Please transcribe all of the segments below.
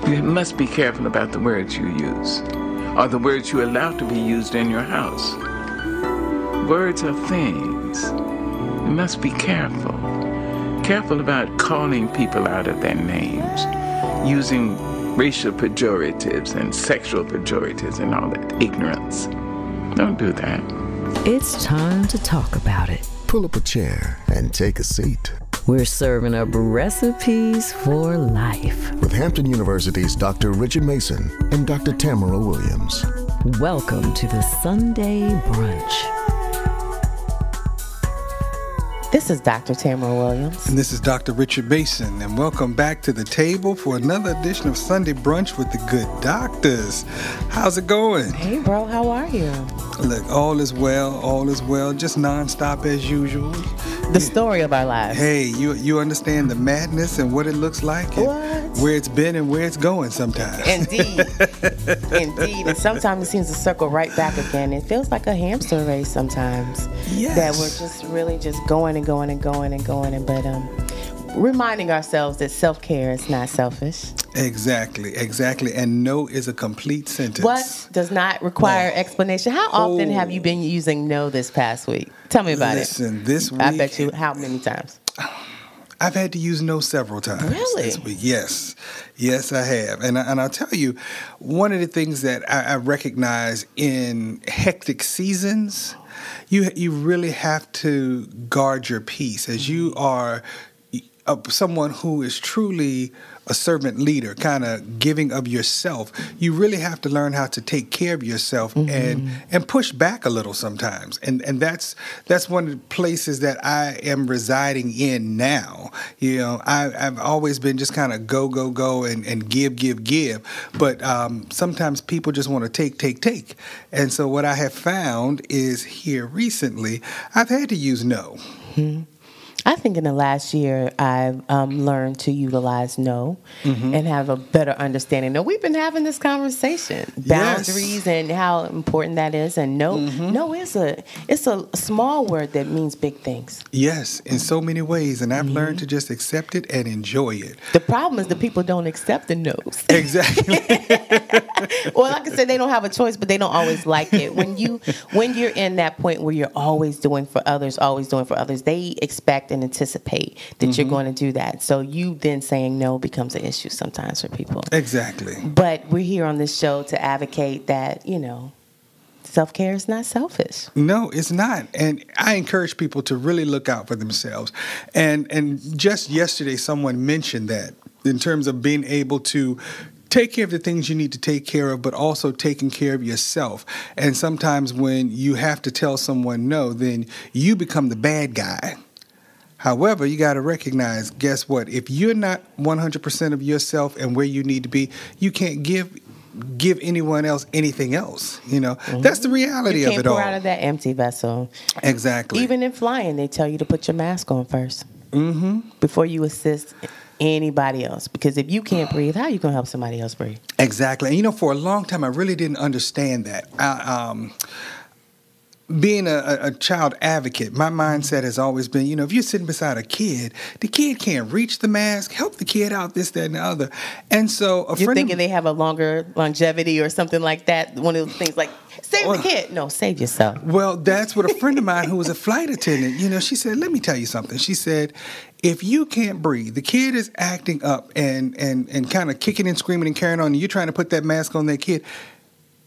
You must be careful about the words you use, or the words you allow to be used in your house. Words are things. You must be careful. Careful about calling people out of their names, using racial pejoratives and sexual pejoratives and all that ignorance. Don't do that. It's time to talk about it. Pull up a chair and take a seat. We're serving up recipes for life. With Hampton University's Dr. Richard Mason and Dr. Tamara Williams. Welcome to the Sunday Brunch. This is Dr. Tamara Williams. And this is Dr. Richard Mason. And welcome back to the table for another edition of Sunday Brunch with the Good Doctors. How's it going? Hey, bro, how are you? Look, all is well, just nonstop as usual. The story of our lives. Hey, you understand the madness and what it looks like? And what? where it's been and where it's going sometimes. Indeed. Indeed. And sometimes it seems to circle right back again. It feels like a hamster race sometimes. Yes. That we're just really just going and going and going and going. But reminding ourselves that self-care is not selfish. Exactly. And no is a complete sentence. What does not require explanation? How often have you been using no this past week? Tell me about it. Listen, this week. I bet you how many times? I've had to use no several times this week. Yes, I have. And I'll tell you, one of the things that I recognize in hectic seasons, you really have to guard your peace as you are someone who is truly a servant leader, kind of giving of yourself. You really have to learn how to take care of yourself and push back a little sometimes. And that's one of the places that I am residing in now. You know, I've always been just kind of go and give. But sometimes people just want to take. And so what I have found is here recently, I've had to use no. Mm-hmm. I think in the last year, I've learned to utilize no and have a better understanding. Now, we've been having this conversation, boundaries and how important that is. And no is it's a small word that means big things. Yes, in so many ways. And I've learned to just accept it and enjoy it. The problem is the people don't accept the no's. Exactly. Well, like I said, they don't have a choice, but they don't always like it. When you're in that point where you're always doing for others, they expect and anticipate that you're going to do that. So you then saying no becomes an issue sometimes for people. Exactly. But we're here on this show to advocate that, self-care is not selfish. No, it's not. And I encourage people to really look out for themselves. And just yesterday, someone mentioned that in terms of being able to take care of the things you need to take care of, but also taking care of yourself. And sometimes when you have to tell someone no, then you become the bad guy. However, you got to recognize, guess what? If you're not 100% of yourself and where you need to be, you can't give anyone else anything else. That's the reality of it all. You can't pour out of that empty vessel. Exactly. Even in flying, they tell you to put your mask on first before you assist anybody else. Because if you can't breathe, how are you going to help somebody else breathe? Exactly. And for a long time, I really didn't understand that. Being a child advocate, my mindset has always been, if you're sitting beside a kid, the kid can't reach the mask, help the kid out, this, that, and the other. And so you're thinking they have a longer longevity or something like that? One of those things like, save the kid. No, save yourself. Well, that's what a friend of mine who was a flight attendant, she said, let me tell you something. She said, if you can't breathe, the kid is acting up and kind of kicking and screaming and carrying on, and you're trying to put that mask on that kid.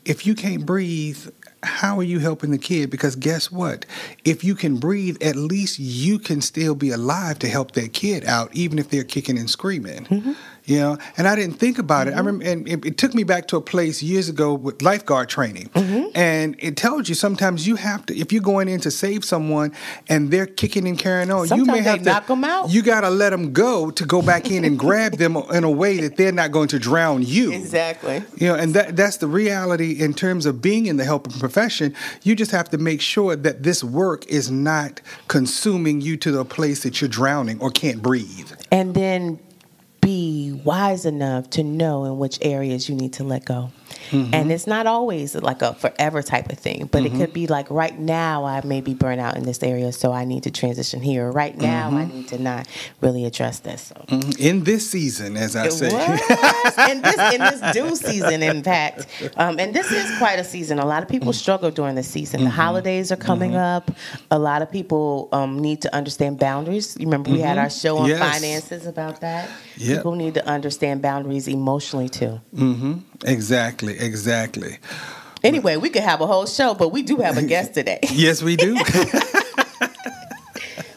If you can't breathe, how are you helping the kid? Because guess what? If you can breathe, at least you can still be alive to help that kid out, even if they're kicking and screaming. And I didn't think about it. I remember, and it took me back to a place years ago with lifeguard training. And it tells you sometimes you have to, if you're going in to save someone and they're kicking and carrying on, sometimes you may have to knock them out. You got to let them go to go back in and grab them in a way that they're not going to drown you. Exactly. And that's the reality in terms of being in the helping profession. You just have to make sure that this work is not consuming you to the place that you're drowning or can't breathe. And then be wise enough to know in which areas you need to let go. And it's not always like a forever type of thing, but it could be like right now I may be burnt out in this area, so I need to transition here. Right now I need to not really address this. So. In this season, as I say. in this due season, in fact. And this is quite a season. A lot of people struggle during the season. The holidays are coming up. A lot of people need to understand boundaries. You remember we had our show on finances about that? Yep. People need to understand boundaries emotionally too. Exactly. Anyway, we could have a whole show, but we do have a guest today. Yes, we do.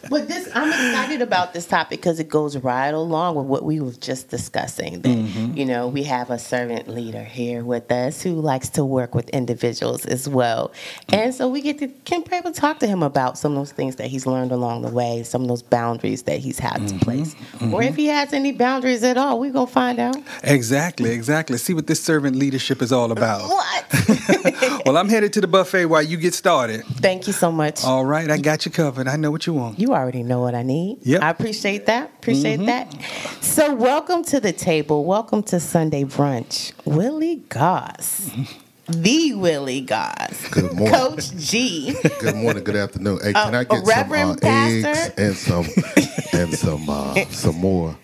But I'm excited about this topic because it goes right along with what we were just discussing. That, we have a servant leader here with us who likes to work with individuals as well. And so we can be able to talk to him about some of those things that he's learned along the way, some of those boundaries that he's had to place. Or if he has any boundaries at all, we're going to find out. Exactly. See what this servant leadership is all about. What? Well, I'm headed to the buffet while you get started. Thank you so much. All right, I got you covered. I know what you want. You already know what I need. Yep. I appreciate that. That. So welcome to the table. Welcome to Sunday Brunch. Willie Gause. The Willie Gause. Good morning. Coach G. Good morning, good afternoon. Hey, can I get Reverend some eggs Pastor? and some more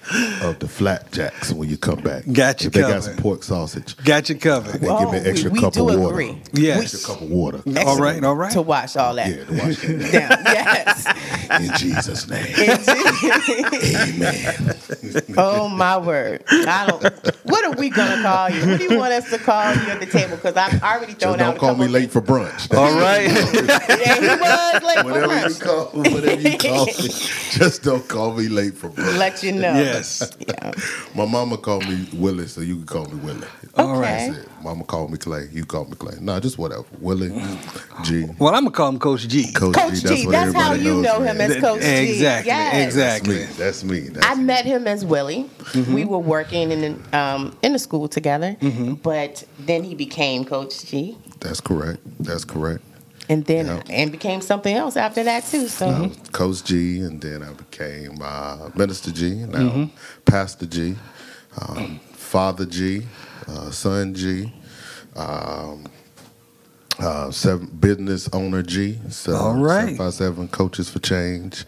of the flapjacks when you come back? Got you if they covered. got some pork sausage. Got you covered. Then give me an extra cup of water. Agree. Yes. Extra cup of water. All right. To wash all that. Yeah, to wash that Down. Yes. in Jesus' name. Amen. Oh my word! What are we gonna call you? What do you want us to call you at the table? Because I've already thrown Just out. don't call me late for brunch. All right. Yeah, he was late for Whatever brunch. you call me, just don't call me late for brunch. Let you know. Yes. Yeah. My mama called me Willie, so you can call me Willie. All right. That's it. Mama called me Clay. You call me Clay. No, just whatever. Willie, G. Well, I'm going to call him Coach G. Coach G, what that's how everybody you knows know me him as. as Coach G. Exactly. Yes. Exactly. That's me. I met him as Willie. We were working in the school together, but then he became Coach G. That's correct. And then and became something else after that too. So Coach G, and then I became Minister G, now Pastor G, Father G, Son G, business owner G. So all right. 757 Coaches for Change.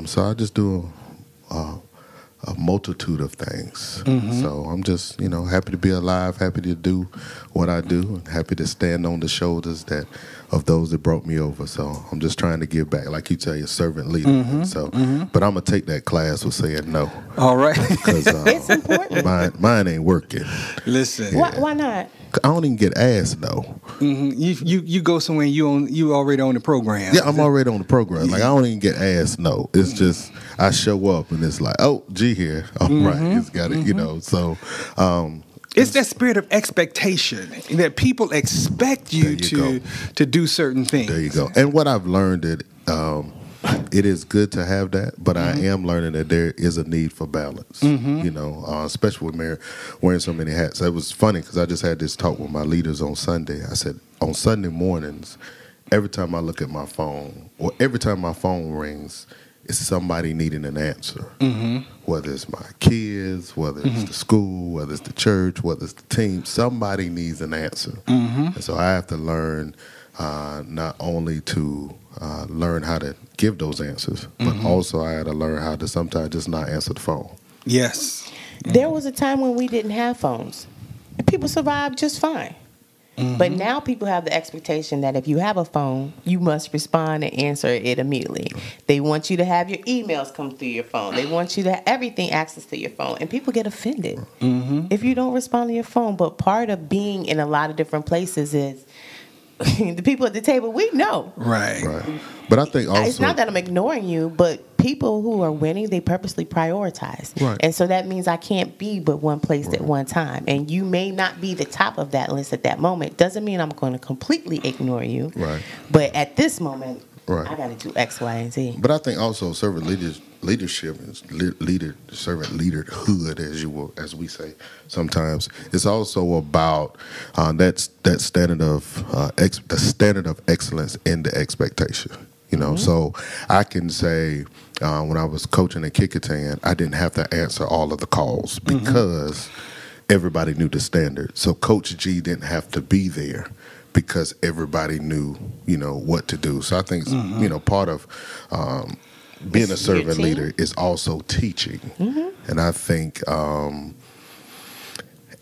So I just do a multitude of things. So I'm just, happy to be alive, happy to do what I do, and happy to stand on the shoulders of those that brought me over. So I'm just trying to give back, like you tell your servant leader. But I'm gonna take that class with saying no. All right. Because it's important. Mine ain't working. Listen. Why not? I don't even get asked no. You go somewhere and you already on the program. Yeah, I'm already on the program. Like I don't even get asked no. It's just I show up and it's like, oh, G here. All right, it's got it. So it's that spirit of expectation that people expect you to do certain things. There you go. And what I've learned it is good to have that, but I am learning that there is a need for balance. Especially with wearing so many hats. It was funny because I just had this talk with my leaders on Sunday. I said on Sunday mornings, every time I look at my phone or every time my phone rings, it's somebody needing an answer. Whether it's my kids, whether it's the school, whether it's the church, whether it's the team, somebody needs an answer. And so I have to learn not only to learn how to give those answers, but also I had to learn how to sometimes just not answer the phone. Yes. There was a time when we didn't have phones. People survived just fine. But now people have the expectation that if you have a phone, you must respond and answer it immediately. They want you to have your emails come through your phone. They want you to have everything access to your phone. And people get offended if you don't respond to your phone. But part of being in a lot of different places is the people at the table, we know. Right. But I think also... It's not that I'm ignoring you, but people who are winning, they purposely prioritize. Right. And so that means I can't be but one place at one time. And you may not be the top of that list at that moment. Doesn't mean I'm going to completely ignore you. Right. But at this moment, Right. I got to do X, Y, and Z. But I think also servant leadership and servant leaderhood, as we say sometimes, is also about that standard of the standard of excellence in the expectation. So I can say when I was coaching at Kickertan, I didn't have to answer all of the calls because everybody knew the standard. So Coach G didn't have to be there because everybody knew, what to do. So I think, part of being a servant leader is also teaching. And I think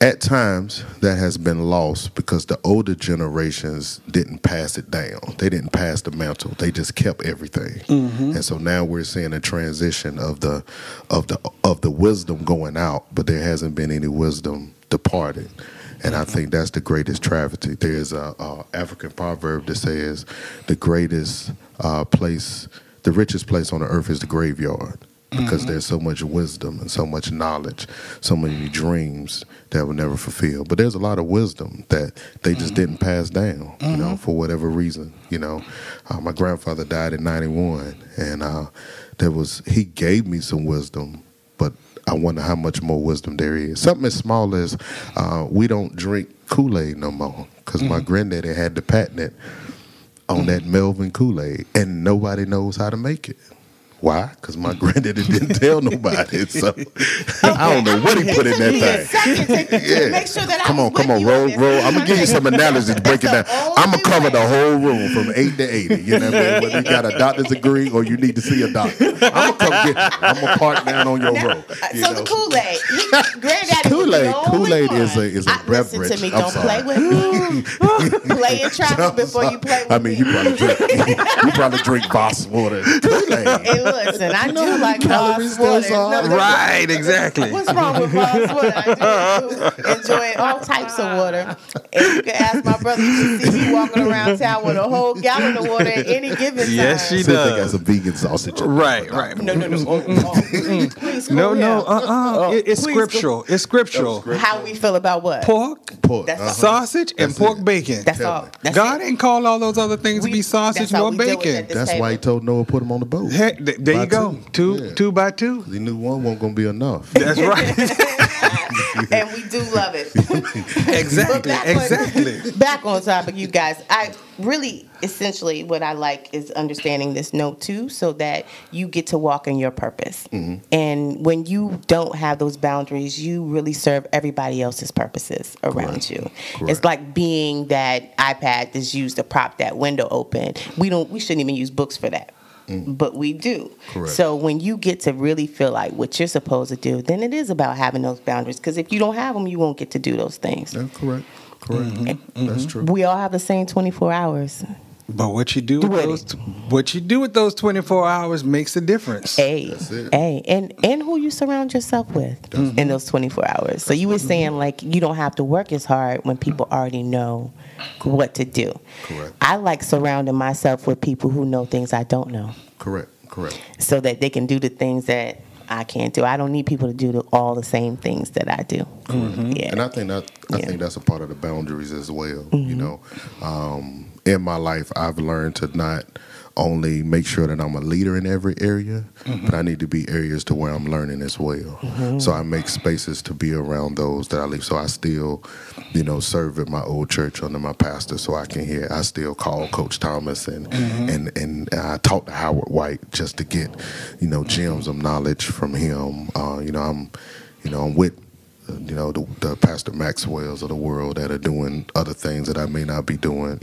at times that has been lost because the older generations didn't pass it down. They didn't pass the mantle. They just kept everything. And so now we're seeing a transition of the wisdom going out, but there hasn't been any wisdom departed. And I think that's the greatest travesty. There's a African proverb that says the greatest place, the richest place on the earth is the graveyard, because there's so much wisdom and so much knowledge, so many dreams that were never fulfilled. But there's a lot of wisdom that they just didn't pass down, for whatever reason. My grandfather died in 91, and he gave me some wisdom, but I wonder how much more wisdom there is. Something as small as we don't drink Kool-Aid no more, because my granddaddy had the patent on that Melvin Kool-Aid, and nobody knows how to make it. Why? Because my granddaddy didn't tell nobody. So I don't know what he put in that thing. Make sure that come on, roll. I'm gonna give you some analogy to break it down. I'm gonna cover the whole room from 8 to 80. You know what I mean? Whether you got a doctor's degree or you need to see a doctor, I'm gonna park down on your road. The Kool-Aid, granddaddy. Kool-Aid is a beverage. Listen to me. Don't play with me. Play in traffic before you play with me. You probably drink Gause water. Kool-Aid. Listen, I do like Gause water. Right, exactly. What's wrong with Gause water? I do enjoy all types of water. And you can ask my brother. You can see me walking around town with a whole gallon of water at any given time. Yes, she does. So they got some vegan sausage. Right. No. Please, It's scriptural. It's scriptural. How we feel about what? Pork. Sausage, and pork bacon. That's all. God ain't call all those other things to be sausage nor bacon. That's why he told Noah put them on the boat. Heck, there you go. Two by two. He knew one wasn't going to be enough. That's right. And we do love it. Exactly. Back on topic, you guys. I really, essentially, what I like is understanding this note too, so that you get to walk in your purpose. And when you don't have those boundaries, you really serve everybody else's purposes around you. It's like being that iPad that's used to prop that window open. We shouldn't even use books for that. But we do. Correct. So when you get to really feel like what you're supposed to do, then it is about having those boundaries. Because if you don't have them, you won't get to do those things. Yeah, correct. That's true. We all have the same 24 hours. But what you do with those 24 hours makes a difference. And who you surround yourself with in those 24 hours. So you were saying like you don't have to work as hard when people already know what to do. Correct. I like surrounding myself with people who know things I don't know. Correct. So that they can do the things that I can't do. I don't need people to do all the same things that I do. Yeah. And I think that's a part of the boundaries as well. In my life, I've learned to not only make sure that I'm a leader in every area, but I need to be areas to where I'm learning as well. So I make spaces to be around those that I leave. So I still, serve at my old church under my pastor, so I can hear. I still call Coach Thomas and I talk to Howard White just to get, gems of knowledge from him. I'm with the Pastor Maxwells of the world that are doing other things that I may not be doing,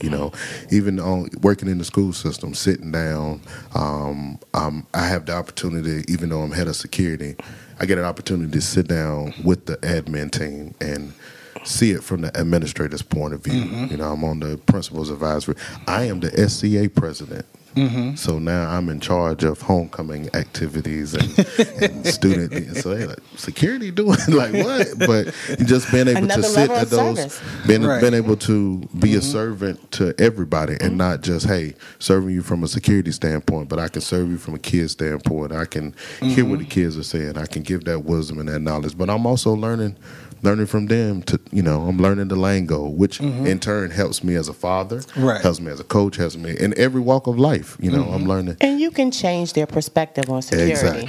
even on working in the school system, sitting down. I have the opportunity, even though I'm head of security, I get an opportunity to sit down with the admin team and see it from the administrator's point of view. I'm on the principal's advisory. I am the SCA president. So now I'm in charge of homecoming activities and student. So they're like, security doing like what? But just being able to sit at those, being able to be a servant to everybody and not just, hey, serving you from a security standpoint, but I can serve you from a kid standpoint. I can hear what the kids are saying. I can give that wisdom and that knowledge. But I'm also learning from them to, I'm learning the lingo, which in turn helps me as a father, helps me as a coach, helps me in every walk of life. I'm learning. And you can change their perspective on security.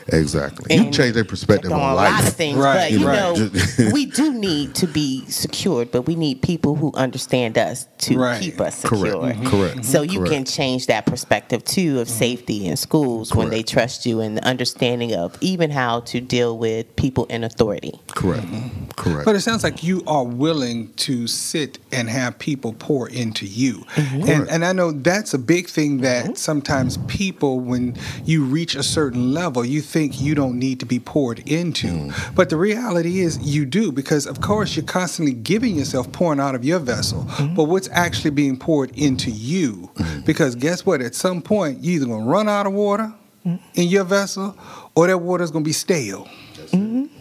Exactly. You can change their perspective on life. A lot of things, but we do need to be secured, but we need people who understand us to keep us secure. Correct. So you can change that perspective too of safety in schools when they trust you and the understanding of even how to deal with people in authority. Correct. Correct. But it sounds like you are willing to sit and have people pour into you. And I know that's a big thing that sometimes people, when you reach a certain level, you think you don't need to be poured into. But the reality is you do, because of course you're constantly giving yourself, pouring out of your vessel. But what's actually being poured into you? Because guess what? At some point, you're either going to run out of water in your vessel, or that water is going to be stale.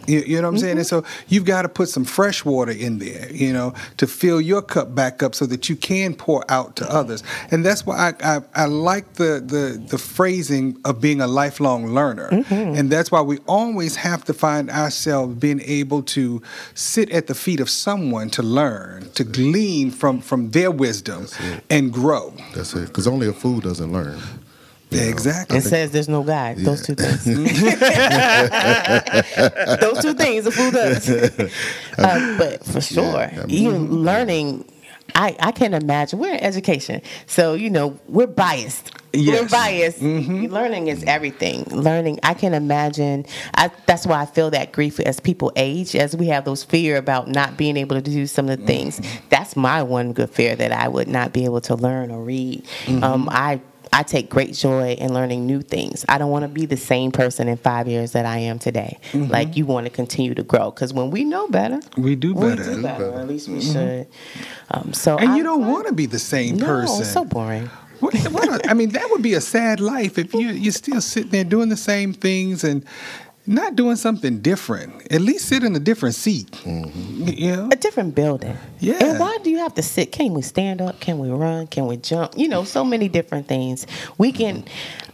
You know what I'm saying? And so you've got to put some fresh water in there, to fill your cup back up so that you can pour out to others. And that's why I like the phrasing of being a lifelong learner. And that's why we always have to find ourselves being able to sit at the feet of someone to learn, to glean from their wisdom and grow. That's it. Because only a fool doesn't learn. Exactly. It says there's no guide. Yeah. Those two things. Those two things, a fool does. But for sure, even learning, I can imagine. We're in education, so we're biased. Yes. We're biased. Learning is everything. Learning, I can imagine. That's why I feel that grief as people age, as we have those fear about not being able to do some of the things. That's my one good fear, that I would not be able to learn or read. I take great joy in learning new things. I don't want to be the same person in 5 years that I am today. Like, you want to continue to grow, because when we know better, we do better. Or at least we should. You don't want to be the same person. No, it's so boring. I mean, that would be a sad life if you're still sitting there doing the same things and not doing something different. At least sit in a different seat. A different building. Yeah. And why do you have to sit? Can we stand up? Can we run? Can we jump? So many different things. We can.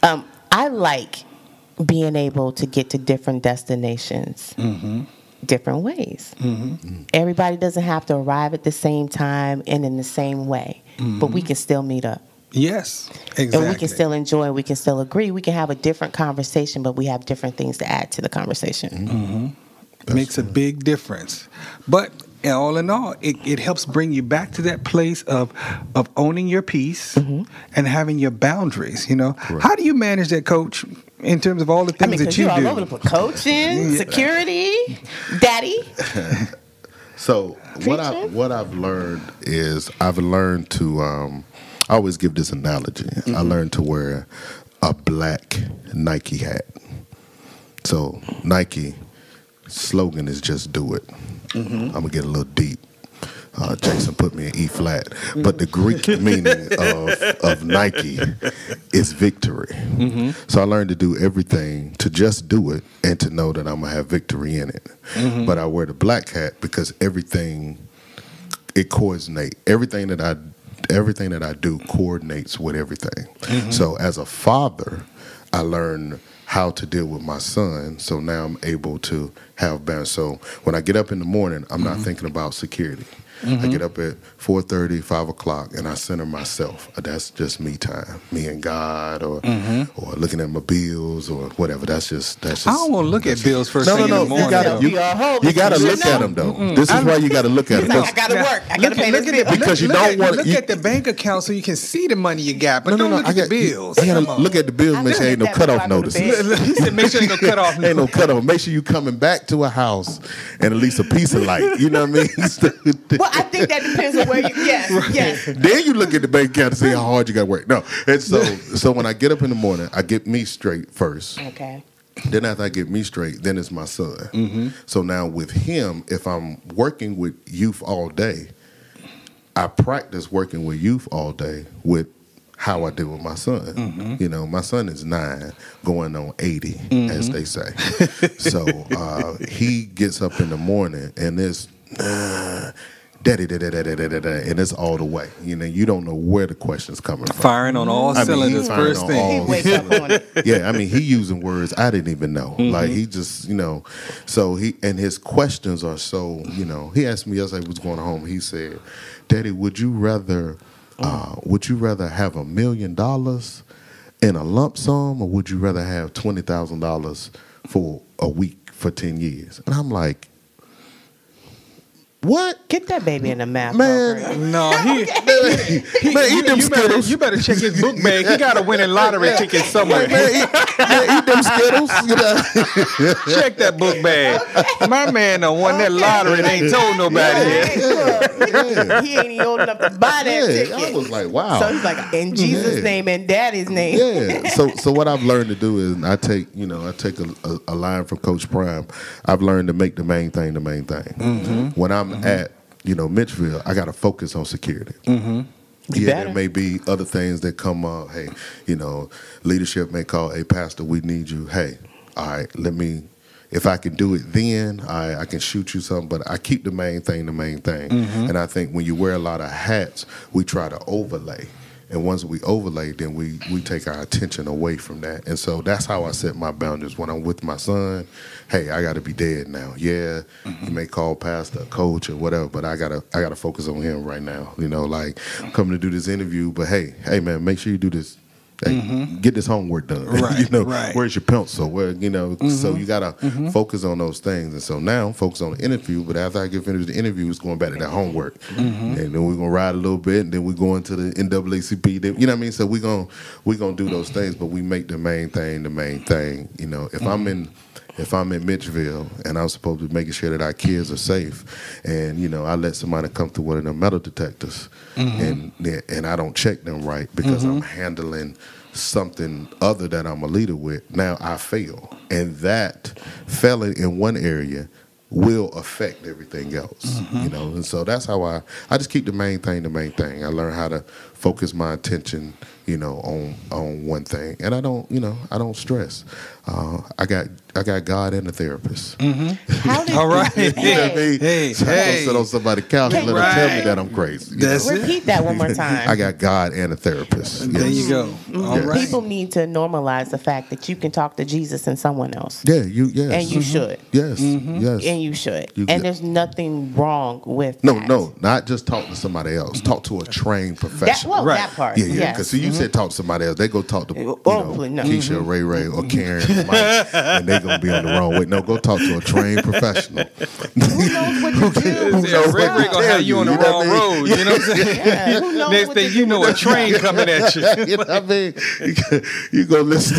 I like being able to get to different destinations. Different ways. Everybody doesn't have to arrive at the same time and in the same way, but we can still meet up. Yes, exactly. And we can still enjoy, we can still agree. We can have a different conversation, but we have different things to add to the conversation. Makes a big difference. But all in all, it helps bring you back to that place of owning your peace and having your boundaries. How do you manage that, Coach, in terms of all the things that you do? All over the place. Coaching, security, daddy. So what I've learned is I've learned to I always give this analogy. I learned to wear a black Nike hat. So Nike slogan is just do it. I'm going to get a little deep. Jason put me in E flat. But the Greek meaning of Nike is victory. So I learned to do everything, to just do it, and to know that I'm going to have victory in it. But I wear the black hat because everything, it coordinates. Everything that I do coordinates with everything. So as a father, I learned how to deal with my son. So now I'm able to have balance. So when I get up in the morning, I'm not thinking about security. I get up at 4:30, 5 o'clock, and I center myself. That's just me time, me and God, or looking at my bills or whatever. That's just. I don't want to look at bills first thing in the morning. You got to look at them though. This is why you got to look at them. I got to work. I got to pay this bill. Because you don't want to look at the bank account so you can see the money you got, but don't look at the bills. I got to look at the bills. Make sure ain't no cutoff notice. He said, make sure ain't no cutoff notice. Ain't no cutoff. Make sure you coming back to a house and at least a piece of light. You know what I mean? Well, I think that depends on where you. Yes. Then you look at the bank account and see how hard you got to work. No, and so when I get up in the morning, I get me straight first. Okay. Then after I get me straight, then it's my son. So now with him, if I'm working with youth all day, I practice working with youth all day with how I deal with my son. My son is 9, going on 80, as they say. So he gets up in the morning and it's daddy, and it's all the way. You don't know where the question's coming from. Firing on all cylinders first thing. He wakes up on it. Yeah, he using words I didn't even know. Like he just, so and his questions are so, he asked me yesterday, was going home. He said, "Daddy, would you rather have $1 million in a lump sum, or would you rather have $20,000 for a week for 10 years?" And I'm like, What? Get that baby in the math Man, program. No, eat them Skittles. You better check his book bag. He got a winning lottery ticket somewhere. Man, eat them Skittles. You know? Check that book bag. My man done won that lottery and ain't told nobody yet. He ain't even old enough to buy that ticket. I was like, wow. So he's like, in Jesus' name and Daddy's name. Yeah. So what I've learned to do is I take a line from Coach Prime. I've learned to make the main thing the main thing. Mm-hmm. When I'm at Mitchellville, I got to focus on security. Mm-hmm. There may be other things that come up. Hey, leadership may call, hey, pastor, we need you. Hey, all right, if I can do it then, I can shoot you something, but I keep the main thing the main thing. Mm-hmm. And I think when you wear a lot of hats, we try to overlay. And once we overlay, then we take our attention away from that. And so that's how I set my boundaries. When I'm with my son, hey, I got to be dead now. Yeah, you may call pastor, coach, or whatever, but I gotta focus on him right now. Like I'm coming to do this interview, but hey, man, make sure you do this. Hey, get this homework done. Right, right. Where's your pencil? So you gotta focus on those things. And so now focus on the interview. But after I get finished the interview, it's going back to that homework. And then we're gonna ride a little bit, and then we go into the NAACP. You know what I mean? So we're gonna do those things, but we make the main thing the main thing. If I'm in Mitchellville and I'm supposed to be making sure that our kids are safe, and I let somebody come through one of them metal detectors, and I don't check them right because I'm handling something other that I'm a leader with, now I fail, and that failing in one area will affect everything else. And so that's how I just keep the main thing the main thing. I learn how to focus my attention on one thing, and I don't stress. I got God and a therapist. All right. Hey. So I don't sit on somebody's couch and let them tell me that I'm crazy. Repeat that one more time. I got God and a therapist. There you go. All right. People need to normalize the fact that you can talk to Jesus and someone else. Yeah, yes. And you should. Yes, yes. And you should. And there's nothing wrong with that. that. No, not just talk to somebody else. Talk to a trained professional. That part. Yeah. Because you said talk to somebody else. They go talk to Keisha, Ray, or Karen, or Mike, and they gonna be on the wrong way. No, go talk to a trained professional. Who knows what you do? Ray gonna have you on the wrong road. You know what I'm saying? Yeah, next thing you know, a train coming at you. You know what I mean? You go listen.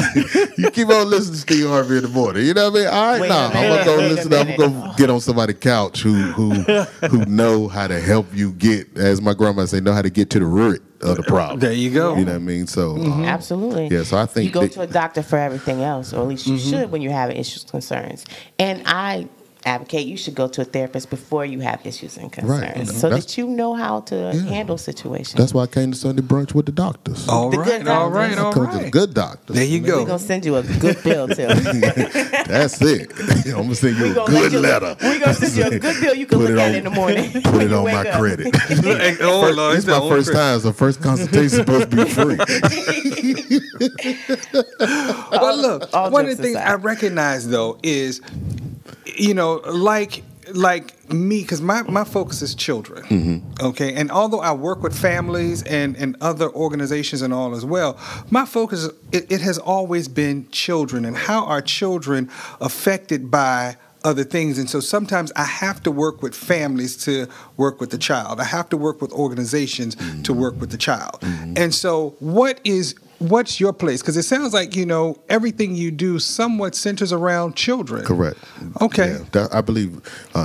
You keep on listening to Steve Harvey in the morning. You know what I mean? All right, now I'm gonna go listen. I'm gonna get on somebody's couch who know how to help you get, as my grandma say, know how to get to the root of the problem. There you go. You know what I mean? So absolutely. Yeah. So I think you go to a doctor for everything else, or at least you should when you're having issues, concerns. And I advocate you should go to a therapist before you have issues and concerns, so that you know how to handle situations. That's why I came to Sunday brunch with the doctors. All right. I come to the good doctors. There you go. We're gonna send you a good bill too. That's it. I'm gonna send you a good letter. We're gonna send you a good bill you can look at in the morning. Put it on my credit. Oh Lord, it's my first time, so first consultation is supposed to be free. But look, one of the things I recognize though is, like me, because my focus is children, okay? And although I work with families and other organizations and all as well, my focus, it has always been children and how are children affected by other things. And so sometimes I have to work with families to work with the child. I have to work with organizations to work with the child. And so what's your place? Because it sounds like, everything you do somewhat centers around children. Correct. Okay. Yeah, I believe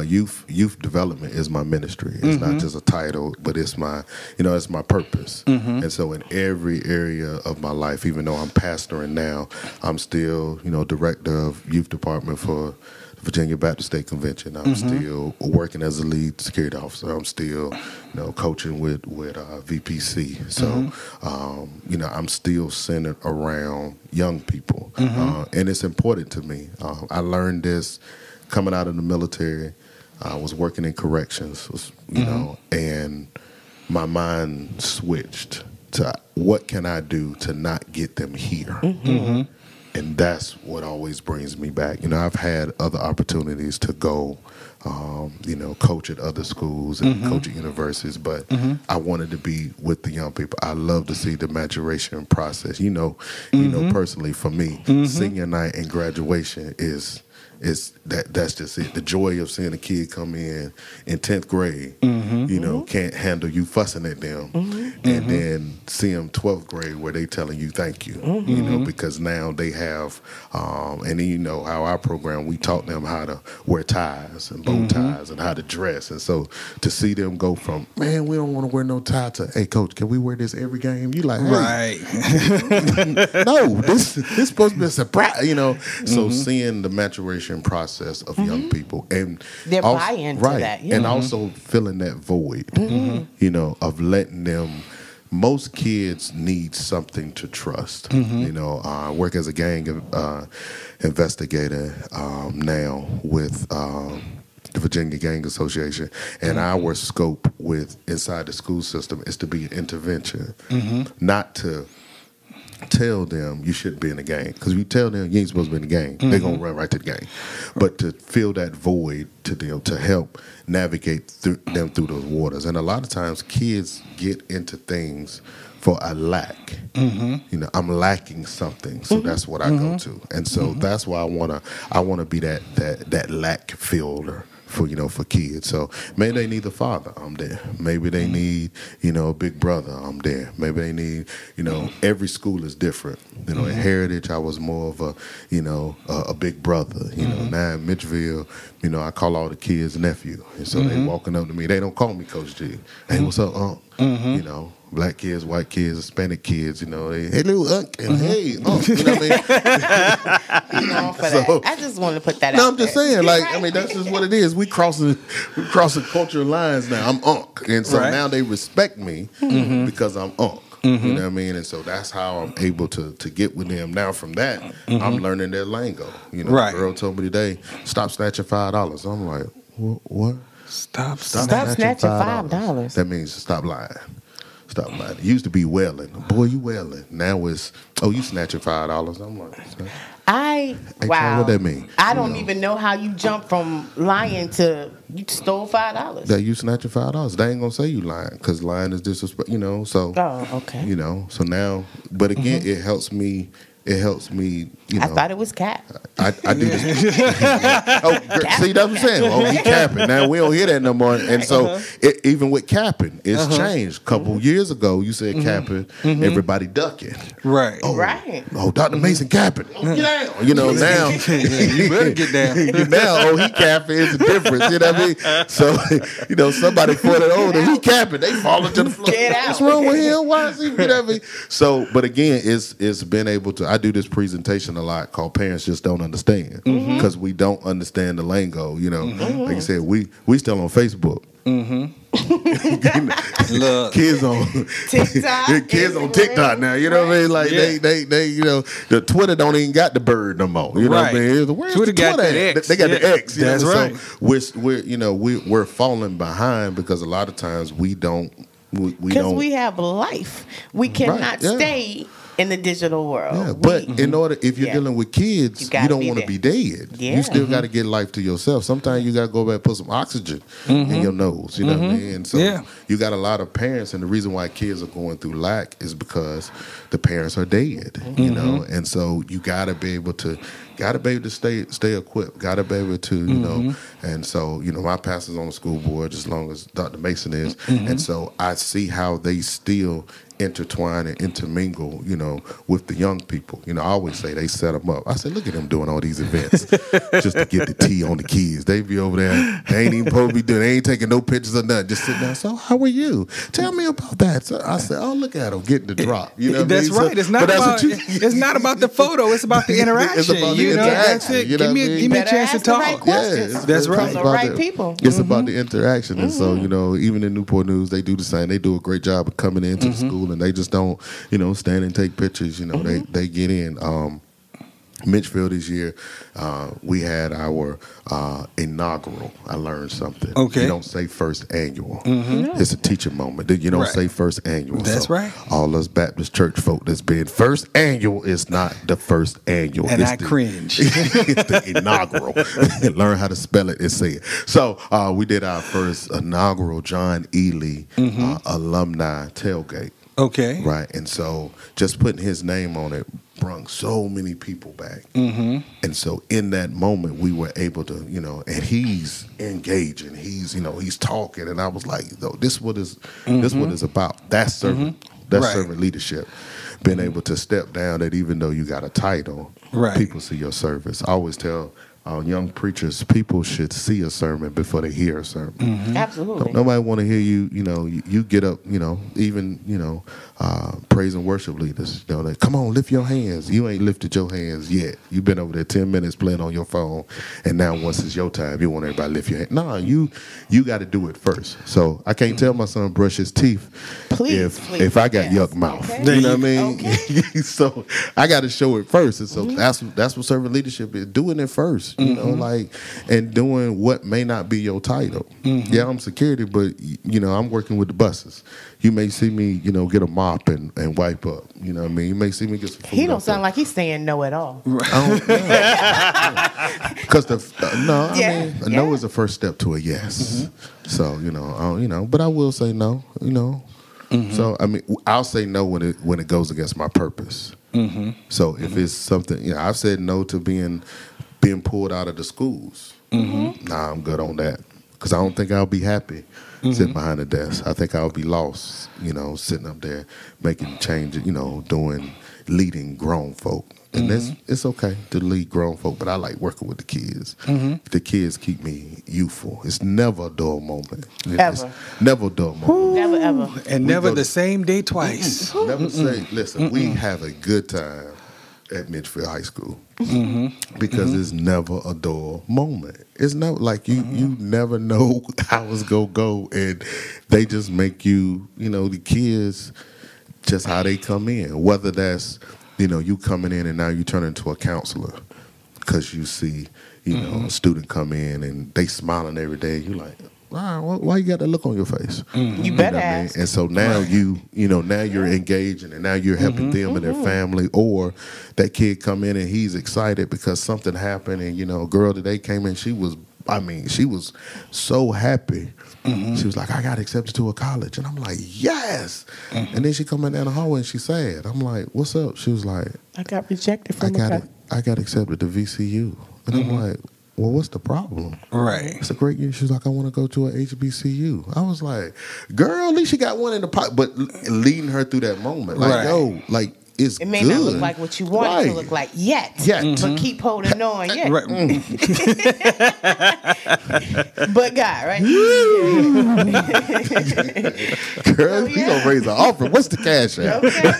youth development is my ministry. It's not just a title, but it's my, it's my purpose. And so in every area of my life, even though I'm pastoring now, I'm still, director of youth department for Virginia Baptist State Convention. I'm still working as a lead security officer. I'm still, coaching with VPC. So, I'm still centered around young people, and it's important to me. I learned this coming out of the military. I was working in corrections, and my mind switched to what can I do to not get them here. And that's what always brings me back. I've had other opportunities to go, coach at other schools and coach at universities, but I wanted to be with the young people. I love to see the maturation process. Personally for me, senior night and graduation is that's just it. The joy of seeing a kid come in 10th grade, you know, can't handle you fussing at them, and then see them 12th grade where they telling you thank you, you know, because now they have, and then you know how our program, we taught them how to wear ties and bow ties and how to dress, and so to see them go from, man, we don't want to wear no tie, to, hey coach, can we wear this every game? You like, hey, no, this supposed to be a surprise, you know. So seeing the maturation process of young people and their buy-in to that, and also filling that void, you know, of letting them. Most kids need something to trust. You know, I work as a gang investigator now with the Virginia Gang Association, and our scope with inside the school system is to be an intervention, not to tell them you shouldn't be in the game, because if you tell them you ain't supposed to be in the game, they're gonna run right to the game. But to fill that void to them, to help navigate them through those waters. And a lot of times kids get into things for a lack. You know, I'm lacking something, so that's what I go to, and so that's why I wanna be that lack filler for, you know, for kids. So maybe they need a father, I'm there. Maybe they need, you know, a big brother, I'm there. Maybe they need, you know, every school is different. You know, in Heritage, I was more of a, you know, a big brother. You know, now in Mitchellville, you know, I call all the kids nephew. And so they walking up to me. They don't call me Coach G. Hey, what's up, Unc? You know, black kids, white kids, Hispanic kids, you know, they, hey, little Unc, and hey, Unc, you know what I mean? That. I just want to put that out. No, I'm just saying, like, I mean, that's just what it is. We crossing cultural lines now. I'm Unc. And so now they respect me because I'm Unc. You know what I mean? And so that's how I'm able to get with them. Now from that, I'm learning their lingo. You know, the girl told me today, stop snatching $5. I'm like, what? Stop snatching $5. That means stop lying. Stop lying. It used to be wailing. Boy, you wailing. Now it's, oh, you snatching $5. I'm like, wow. What that mean? I don't even know how you jump from lying to you stole $5. That you snatching $5. They ain't gonna say you lying, because lying is disrespect. You know, so. Oh, okay. You know, so now, but again, it helps me. It helps me, you know. I thought it was cap. I do this. See, that's what I'm saying. Oh, he capping. Now we don't hear that no more. And so even with capping, it's changed. A couple years ago, you said capping, everybody ducking. Right. Oh, Dr. Mason capping. Oh, get down. You know, now. You better get down. Now, he capping is the difference. You know what I mean? So, you know, somebody 40 older, he capping. They fall into the floor. Get out. What's wrong with him? Why is he, you know what I mean? So, but again, it's been able to, I do this presentation a lot called Parents Just Don't Understand, because we don't understand the lingo. You know, like you said, we still on Facebook. Look, kids on TikTok. Kids on TikTok now. You know what I mean? Like they you know, the Twitter don't even got the bird no more. You know what I mean? Where's Twitter the got that X. They got the X. You That's know? right. So we're you know we're falling behind because a lot of times we don't. Because we have life. We cannot stay in the digital world. Yeah, but in order, if you're dealing with kids, you don't want to be dead. Yeah. You still got to get life to yourself. Sometimes you got to go back and put some oxygen in your nose. You know what I mean? And so you got a lot of parents, and the reason why kids are going through lack is because the parents are dead. You know, and so you got to be able to. Got to be able to stay equipped. Got to be able to, you know. And so, you know, my pastor's on the school board as long as Dr. Mason is. And so I see how they still intertwine and intermingle, you know, with the young people. You know, I always say they set them up. I say, look at them doing all these events just to get the tea on the kids. They be over there. They ain't even supposed to be doing. They ain't taking no pictures or nothing. Just sitting there. So how are you? Tell me about that. So I said, oh, look at them getting the drop. You know what that's I mean? right. It's not about. It's not about the photo. It's about the interaction. It's about the you know, that's it. You know give me a chance to talk. Right questions. That's right. From the right people. It's about the interaction, and so you know, even in Newport News, they do the same. They do a great job of coming into the school, and they just don't, you know, stand and take pictures. You know, they get in. Mitchfield this year, we had our inaugural. I learned something. Okay. You don't say first annual. It's a teacher moment. You don't say first annual. That's right. All us Baptist church folk that's been first annual is not the first annual. And I cringe. It's the inaugural. Learn how to spell it and say it. So we did our first inaugural John Ely alumni tailgate. Okay. Right. And so just putting his name on it brung so many people back. And so in that moment, we were able to, and he's engaging, he's talking, and I was like, this what is about. That's servant, servant leadership. Being able to step down that even though you got a title, people see your service. I always tell young preachers, people should see a sermon before they hear a sermon. Absolutely. Nobody want to hear you, you get up, even, praise and worship leaders, like, come on, lift your hands. You ain't lifted your hands yet. You've been over there 10 minutes playing on your phone, and now once it's your time, you want everybody to lift your hand. No, you got to do it first. So I can't tell my son brush his teeth if I got yuck mouth. Okay. You know what I mean? Okay. So I got to show it first. And so that's what servant leadership is, doing it first. And doing what may not be your title. Yeah, I'm security, but I'm working with the buses. You may see me, get a mop and wipe up. You know what I mean? You may see me get some food. He don't sound like he's saying no at all. Because a no is the first step to a yes. So but I will say no. So I mean, I'll say no when it goes against my purpose. So if it's something, I've said no to being pulled out of the schools. Nah, I'm good on that. Because I don't think I'll be happy sitting behind the desk. I think I'll be lost, sitting up there making changes, leading grown folk. And it's okay to lead grown folk, but I like working with the kids. The kids keep me youthful. It's never a dull moment. It's never a dull moment. Never, ever. And never the same day twice. Never say, listen, we have a good time at Midfield High School because it's never a dull moment. It's never like you never know how it's gonna go, and they just make you, the kids, just how they come in. Whether that's, you coming in and now you turn into a counselor because you see, a student come in and they smiling every day. You like, why you got that look on your face? You better ask. And so now now you're engaging, and now you're helping them and their family. Or that kid come in and he's excited because something happened, and a girl today came in. She was so happy. She was like, I got accepted to a college, and I'm like, yes. And then she come in down the hallway and she's sad. I'm like, what's up? She was like, I got rejected from I got accepted to VCU, and I'm like, well, what's the problem? Right. It's a great year. She was like, I want to go to a HBCU. I was like, girl, at least she got one in the pot. But leading her through that moment, like, yo, like, it's good. It may not look like what you want it to look like yet. But keep holding on. Right. But God, right? Girl, you gonna raise an offer. What's the cash at? Okay.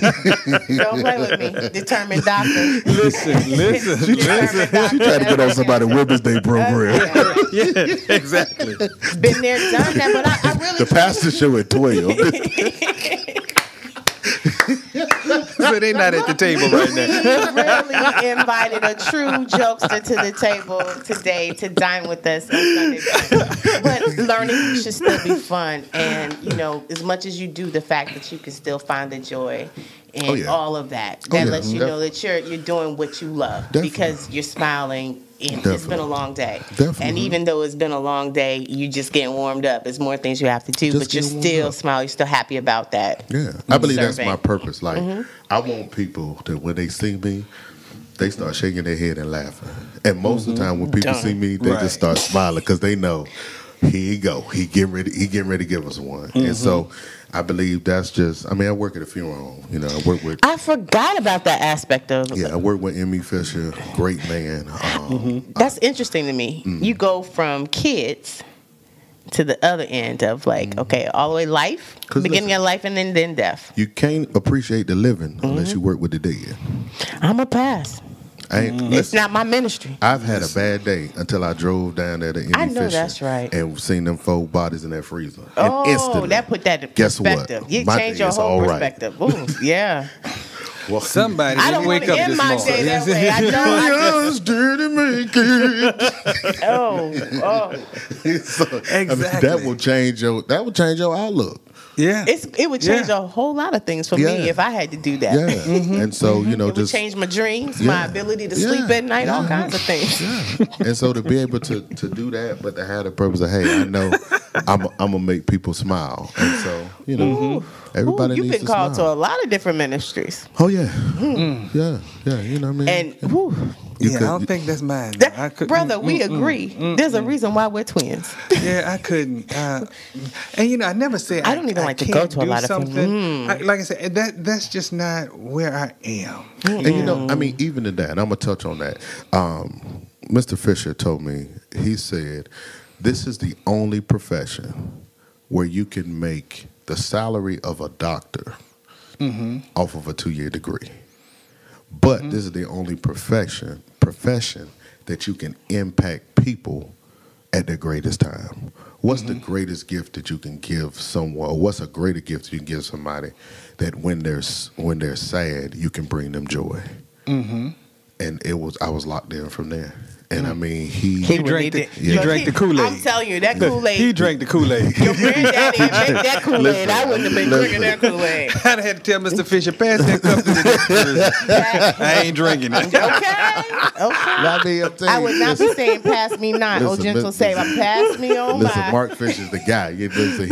Don't play with me. Determined doctor. Listen. She tried to get on somebody's Women's Day program. Yeah, exactly. Been there, done that, but I really... The pastor show at 12. So they not at the table right now. You really invited a true jokester to the table today to dine with us on Sunday. But learning should still be fun. And, as much as you do, the fact that you can still find the joy in all of that. That lets you know that you're doing what you love. Because you're smiling. And it's been a long day. And even though it's been a long day, you just getting warmed up. There's more things you have to do, but you're still smiling. You're still happy about that. Yeah. I believe that's my purpose. Like, I want people to, when they see me, they start shaking their head and laughing. And most of the time when people see me, they just start smiling because they know, here you go. He getting ready to give us one. And so I believe that's just, I work at a funeral home. I work with... I forgot about that aspect of it. Yeah, I work with Emmy Fisher, great man. That's interesting to me. You go from kids to the other end of all the way life, beginning of life, and then death. You can't appreciate the living unless you work with the dead. I'm a pass. It's not my ministry. I've had a bad day until I drove down there to Emmy Fisher. I know that's right. And seen them 4 bodies in that freezer. Oh, and instantly, that put that in guess perspective. What? You My change your whole perspective. Right. Ooh, yeah. Well, somebody I don't wake up end this my morning. day that way. I know. Exactly. That will change your outlook. Yeah, it would change a whole lot of things for me if I had to do that. Yeah, and so it would change my dremes, my ability to sleep at night, all kinds of things. Yeah. And so to be able to do that, but to have the purpose of, hey, I know I'm gonna make people smile, and so You know, everybody you've needs been to called smile. to a lot of different ministries. Oh yeah, yeah. You know what I mean? And I don't think that's mine. I could, brother, we agree. There's a reason why we're twins. Yeah, I couldn't. And I never said I don't even like to go to a lot of something. Like I said, that's just not where I am. And I mean, even in that, and I'm gonna touch on that. Mr. Fisher told me, he said, this is the only profession where you can make the salary of a doctor off of a 2-year degree. But this is the only profession that you can impact people at their greatest time. What's the greatest gift that you can give someone? Or what's a greater gift you can give somebody that when they're sad, you can bring them joy? And I was locked in from there. And I mean, he drank the Kool-Aid. I'm telling you, that Kool-Aid. He drank the Kool-Aid. Your granddaddy make that Kool-Aid. I wouldn't have been drinking that Kool-Aid. I'd have had to tell Mr. Fisher, pass that cup to the next person. I ain't drinking it. Okay. I would not be saying pass me not. Oh, gentle Savior, pass me on by. Listen, Mark Fisher's the guy. You listen,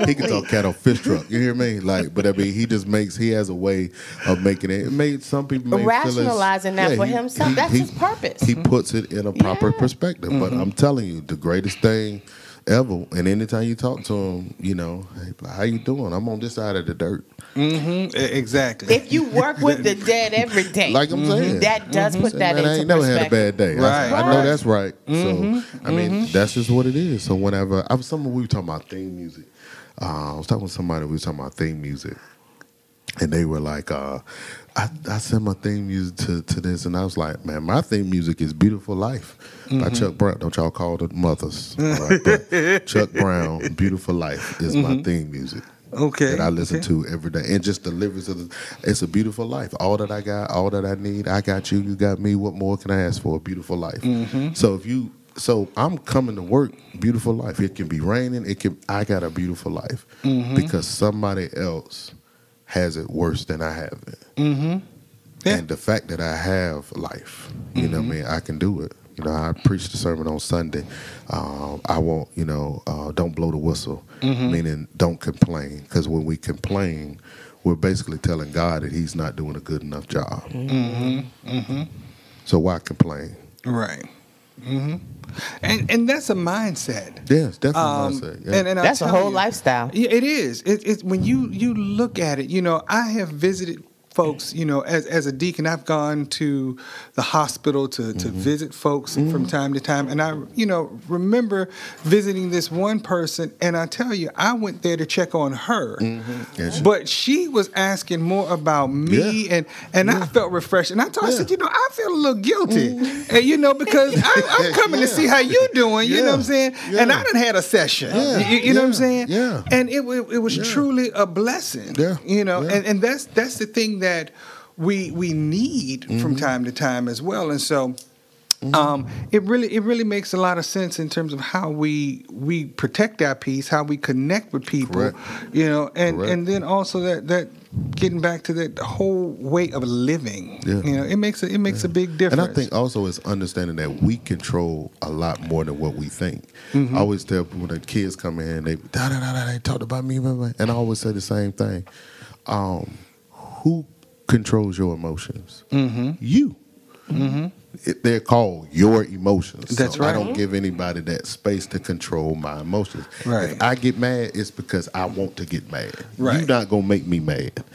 he can talk cattle fish truck. You hear me? But I mean, he has a way of making it. It made some people rationalizing that for himself. That's his purpose. He puts it in a proper perspective. But I'm telling you, the greatest thing ever, and anytime you talk to him, hey, how you doing? I'm on this side of the dirt. Exactly. If you work with the dead every day, like I'm saying, that does put that into perspective. I ain't never had a bad day. Right. I know that's right. So I mean, that's just what it is. So whenever we were talking about theme music, I was talking with somebody. We were talking about theme music, and they were like, I sent my theme music to this, and I was like, man, my theme music is Beautiful Life by Chuck Brown. Don't y'all call it mothers. Right? But Chuck Brown, Beautiful Life is my theme music. Okay. That I listen to every day. And just the lyrics of it's a beautiful life. All that I got, all that I need, I got you, you got me. What more can I ask for? A beautiful life. So I'm coming to work, beautiful life. It can be raining, I got a beautiful life. Because somebody else has it worse than I have it. Yeah. And the fact that I have life, you know what I mean, I can do it. I preached a sermon on Sunday. I won't, don't blow the whistle, meaning don't complain. Because when we complain, we're basically telling God that he's not doing a good enough job. So why complain? Right. And that's a mindset. Yeah, it's definitely a mindset. Yeah. And that's a whole lifestyle. Yeah, it is. It's when you look at it, I have visited folks, as a deacon, I've gone to the hospital to visit folks from time to time. And I, remember visiting this one person, and I tell you, I went there to check on her. But she was asking more about me, and I felt refreshed. And I told her, I said, I feel a little guilty, and, because I'm coming to see how you doing, you know what I'm saying? And I done had a session, you know what I'm saying? Yeah. And it was truly a blessing, and that's the thing that we need from time to time as well. And so it really makes a lot of sense in terms of how we protect our peace, how we connect with people, and then also that getting back to that whole way of living, it makes a big difference. And I think also it's understanding that we control a lot more than what we think. I always tell people when the kids come in, they talked about me, and I always say the same thing. Who controls your emotions? You. They're called your emotions. That's right. I don't give anybody that space to control my emotions. Right. If I get mad, it's because I want to get mad. Right. You're not going to make me mad.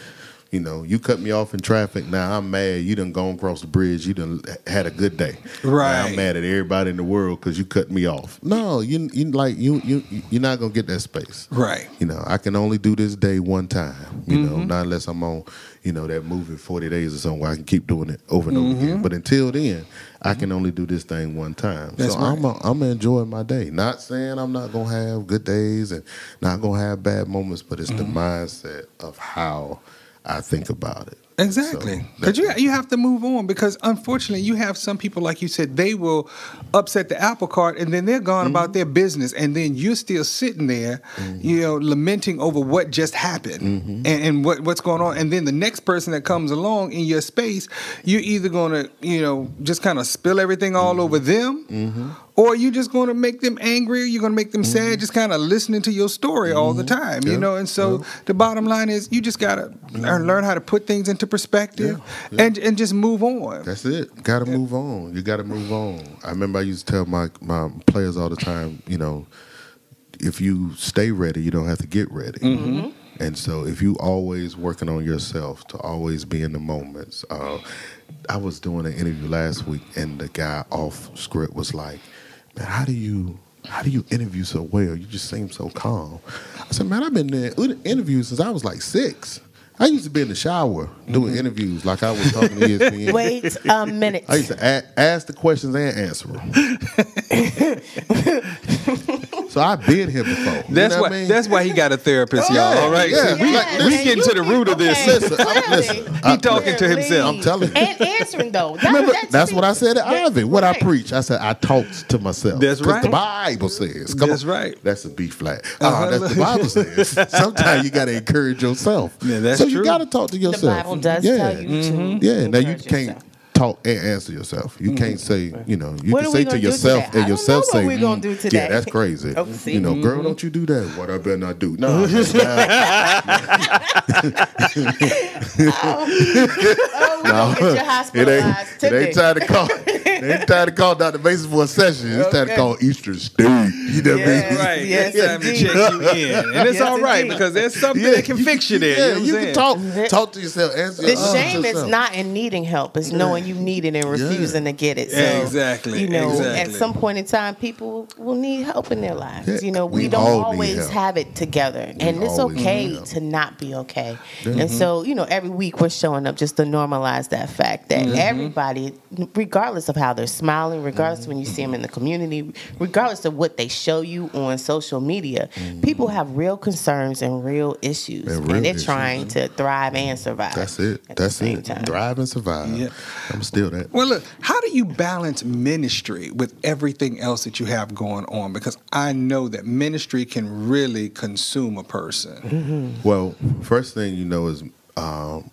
You cut me off in traffic. Now I'm mad. You done gone across the bridge. You done had a good day. Right. Now I'm mad at everybody in the world because you cut me off. No, you're not gonna get that space. Right. I can only do this day one time. Not unless I'm on, that movie 40 Days or something where I can keep doing it over and over again. But until then, I can only do this thing one time. That's so right. I'm enjoying my day. Not saying I'm not gonna have good days and not gonna have bad moments, but it's the mindset of how I think about it. Exactly. Because you have to move on, because unfortunately you have some people, like you said, they will upset the apple cart and then they're gone about their business, and then you're still sitting there, lamenting over what just happened and what's going on. And then the next person that comes along in your space, you're either going to, just kind of spill everything all over them, or are you just going to make them angry? Or you're going to make them sad, just kind of listening to your story all the time, you know? And so the bottom line is you just got to learn how to put things into perspective and just move on. That's it. Got to move on. You got to move on. I remember I used to tell my players all the time, you know, if you stay ready, you don't have to get ready. Mm-hmm. And so if you always working on yourself to always be in the moments. I was doing an interview last week, and the guy off script was like, man, how do you interview so well? You just seem so calm. I said, man, I've been doing interviews since I was like 6. I used to be in the shower doing interviews like I was talking to ESPN. Wait a minute. I used to ask the questions and answer them. So I've been here before. That's why. I mean? That's why he got a therapist, y'all. All right, yeah. So we getting to the root of this. Listen, he talking to himself. I'm telling you. And answering though. That's what I said at Ivy. What I preach, I said I talk to myself. That's right. The Bible says. That's right. That's a B flat. That's the Bible says. Sometimes you got to encourage yourself. Yeah, that's so true. you got to talk to yourself. The Bible does tell you to. Yeah. Now you can't talk and answer yourself. You can't say, you know, you What can are say we to gonna do yourself today? and yourself I don't know say, what we're gonna do today. yeah, that's crazy. Oh, see? You know, girl, don't you do that. What I better not do. No. Oh, get your hospitalized it ain't time to call. It ain't time to call Dr. Mason for a session. It's time to call Eastern State. You know what I mean? Right. Yes, it's time to indeed. check you in. And it's all right indeed. because there's something that can fix you there. Yeah, you know you can talk to yourself. Answer The yourself. shame is not in needing help; it's knowing you need it and refusing to get it. So, Exactly, You know, exactly. at some point in time, people will need help in their lives. Yeah, You know, we we don't all need always help. have it together, and it's always okay need help. to not be okay. And so, you know, every week we're showing up just to normalize that fact that everybody, regardless of how they're smiling, regardless of when you see them in the community, regardless of what they show you on social media, people have real concerns and real issues, And real and they're issues, trying to thrive and survive. That's it. at the That's same it. time. Thrive and survive. Yeah. I'm still that. Well, look, how do you balance ministry with everything else that you have going on? Because I know that ministry can really consume a person. Well, first thing you know is,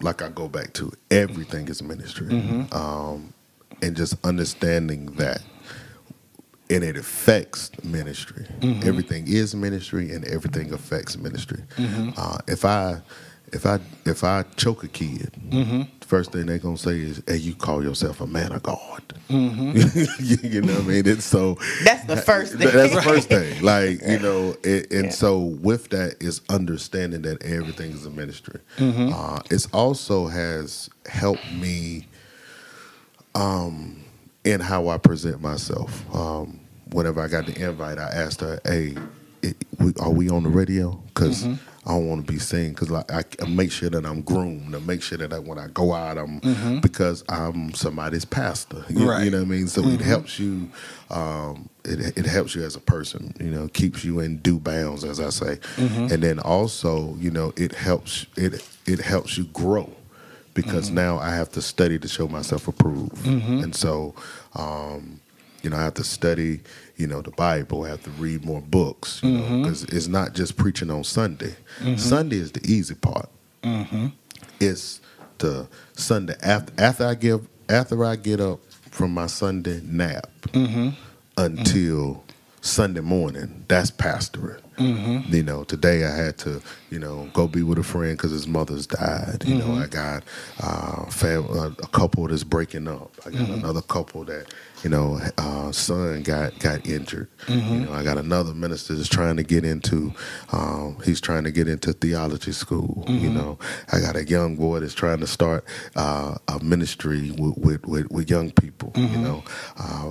like I go back to, everything is ministry. And just understanding that. And it affects ministry. Everything is ministry, and everything affects ministry. If I choke a kid, first thing they're gonna say is, "Hey, you call yourself a man of God." You know what I mean? And so That's the first thing. that's the first thing. Like, you know, so with that is understanding that everything is a ministry. It's also has helped me in how I present myself. Whenever I got the invite, I asked her, "Hey, are we on the radio? Because I don't want to be seen. Because like, I make sure that I'm groomed. I make sure that when I go out, I'm because I'm somebody's pastor. You know what I mean? So it helps you. It helps you as a person. You know, keeps you in due bounds, as I say. And then also, you know, it helps you grow. Because now I have to study to show myself approved. And so, you know, I have to study, you know, the Bible. I have to read more books, you know, because it's not just preaching on Sunday. Sunday is the easy part. It's the Sunday after I get up from my Sunday nap until Sunday morning. That's pastoring. You know, today I had to, you know, go be with a friend because his mother's died. You know, I got a couple that's breaking up. I got another couple that, you know, son got injured. You know, I got another minister that's trying to get into, he's trying to get into theology school. You know, I got a young boy that's trying to start a ministry with young people. You know,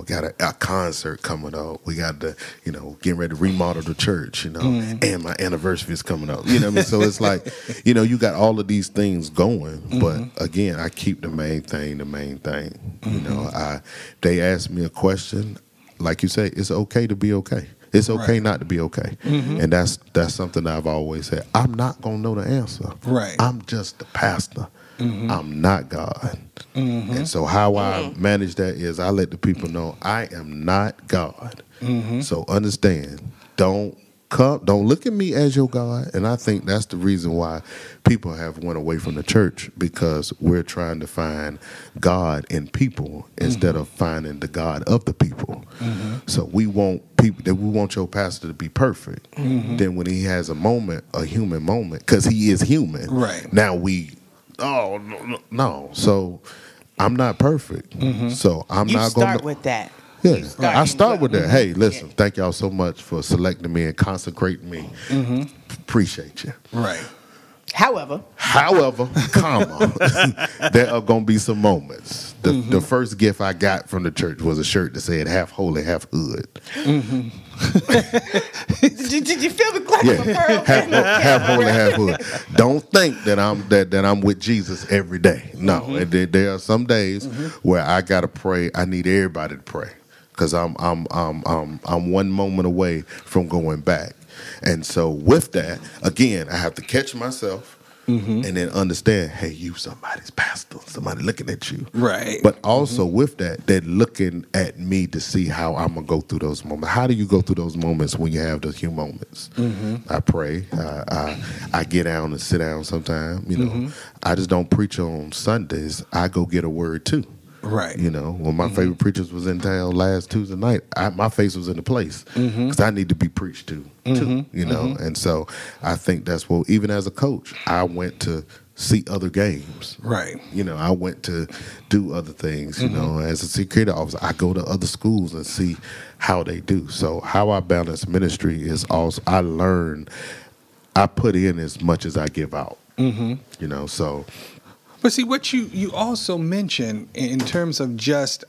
got a concert coming up. We got the, you know, getting ready to remodel the church. You know, and my anniversary is coming up. You know what I mean? So it's like, you know, you got all of these things going, but again, I keep the main thing the main thing. You know, they ask me a question, like you say, it's okay to be okay. It's okay not to be okay. And that's something that I've always said. I'm not gonna know the answer. I'm just the pastor. I'm not God. And so how I manage that is I let the people know I am not God. So understand, don't don't look at me as your God. And I think that's the reason why people have went away from the church, because we're trying to find God in people instead of finding the God of the people. So we want people that we want your pastor to be perfect. Then when he has a human moment, because he is human. Right. Now no. So I'm not perfect. So I'm not going to start with that. Yeah, I start with that. Hey, listen, thank y'all so much for selecting me and consecrating me. Appreciate you. Right. However, comma, there are going to be some moments. The first gift I got from the church was a shirt that said half holy, half hood. Did you feel the clap of a pearl? Half holy, half hood. Don't think that I'm with Jesus every day. No, and there are some days where I got to pray. I need everybody to pray, because I'm 1 moment away from going back. And so with that, again, I have to catch myself and then understand, hey, you somebody's pastor, somebody looking at you. Right. But also with that, they're looking at me to see how I'm going to go through those moments. How do you go through those moments when you have those few moments? I pray. I get down and sit down sometime. You know, I just don't preach on Sundays. I go get a word too. Right. You know, when my favorite preachers was in town last Tuesday night, my face was in the place because I need to be preached to too, you know. And so I think that's what, even as a coach, I went to see other games. Right. You know, I went to do other things, you know. As a security officer, I go to other schools and see how they do. So how I balance ministry is also, I put in as much as I give out, you know, so. But see, what you also mentioned in terms of just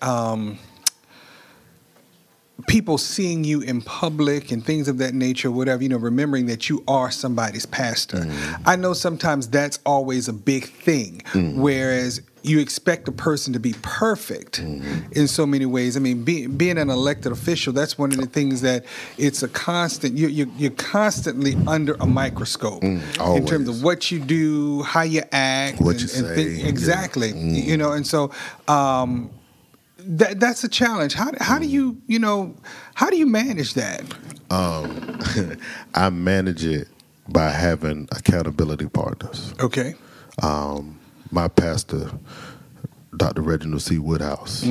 people seeing you in public and things of that nature, whatever, you know, remembering that you are somebody's pastor. I know sometimes that's always a big thing, whereas you expect a person to be perfect in so many ways. I mean, being an elected official, that's one of the things that it's a constant. You're constantly under a microscope in terms of what you do, how you act, what you say. Exactly. You know, and so that's a challenge. How do you manage that? I manage it by having accountability partners. Okay. My pastor, Dr. Reginald C. Woodhouse,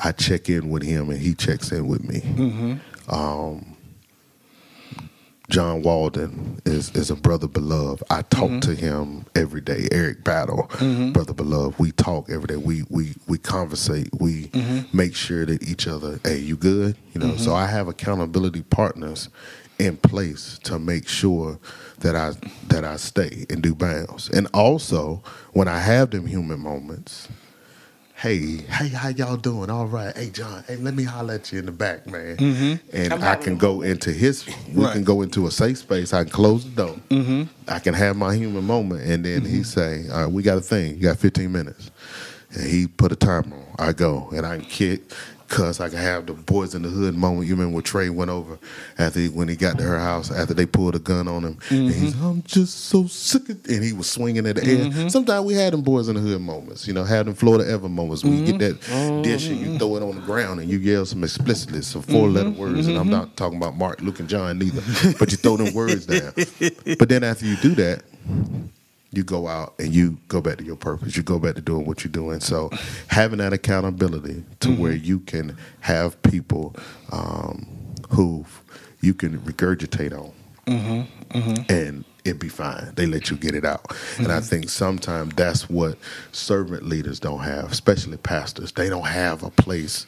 I check in with him and he checks in with me. John Walden is a brother beloved. I talk to him every day. Eric Battle, brother beloved. We talk every day. We conversate. We make sure that each other, hey, you good? You know. So I have accountability partners in place to make sure that I stay and do bounds. And also, when I have them human moments, hey, how y'all doing? All right. Hey, John, hey, let me holler at you in the back, man. And I can go into we can go into a safe space. I can close the door. I can have my human moment. And then he say, all right, we got a thing. You got 15 minutes. And he put a timer on. I go, and I can kick, cuss. I can have the boys in the hood moment. You remember when Trey went over when he got to her house after they pulled a gun on him, and he's, I'm just so sick of, and he was swinging at the air. Sometimes we had them boys in the hood moments, you know, had them Florida ever moments when you get that dish and you throw it on the ground and you yell some explicitly, some 4-letter words, and I'm not talking about Mark, Luke, and John neither, but you throw them words down. But then after you do that, you go out and you go back to your purpose. You go back to doing what you're doing. So having that accountability to where you can have people who you can regurgitate on and it be fine. They let you get it out. And I think sometimes that's what servant leaders don't have, especially pastors. They don't have a place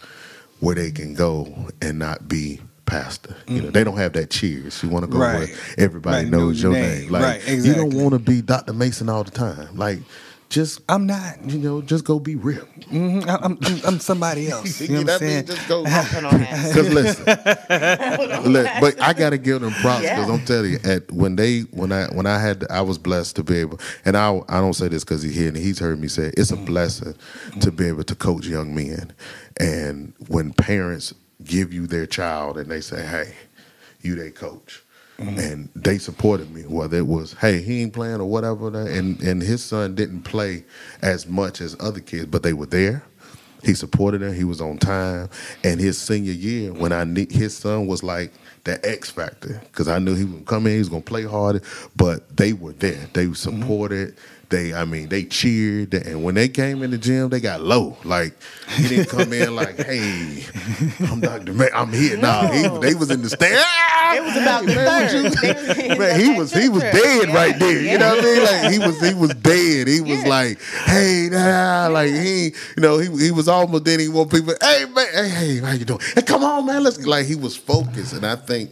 where they can go and not be pastor. You know, they don't have that cheers. You want to go where everybody knows your name. Like, you don't want to be Dr. Mason all the time. Like, just I'm not. You know, just go be real. I'm somebody else. You know what I'm saying? Just go. Because listen, but I got to give them props because I'm telling you, when I was blessed to be able, and I don't say this because he's here and he's heard me say it, it's a blessing to be able to coach young men, and when parents give you their child and they say, hey, you their coach. And they supported me, whether it was, hey, he ain't playing or whatever. And his son didn't play as much as other kids, but they were there. He supported him. He was on time. And his senior year, when his son was like the X factor, because I knew he would come in, he was gonna play hard, but they were there. They supported. They cheered, and when they came in the gym, they got low. Like, he didn't come in like, "Hey, I'm Dr. May, I'm here." No, they was in the stand. It was about the third. Man, he was dead right there. You know what I mean? Like, he was dead. He was like, "Hey, like he was almost dead. He want people, "Hey man, hey, how you doing? Hey, come on man, let's." Like, he was focused, and I think,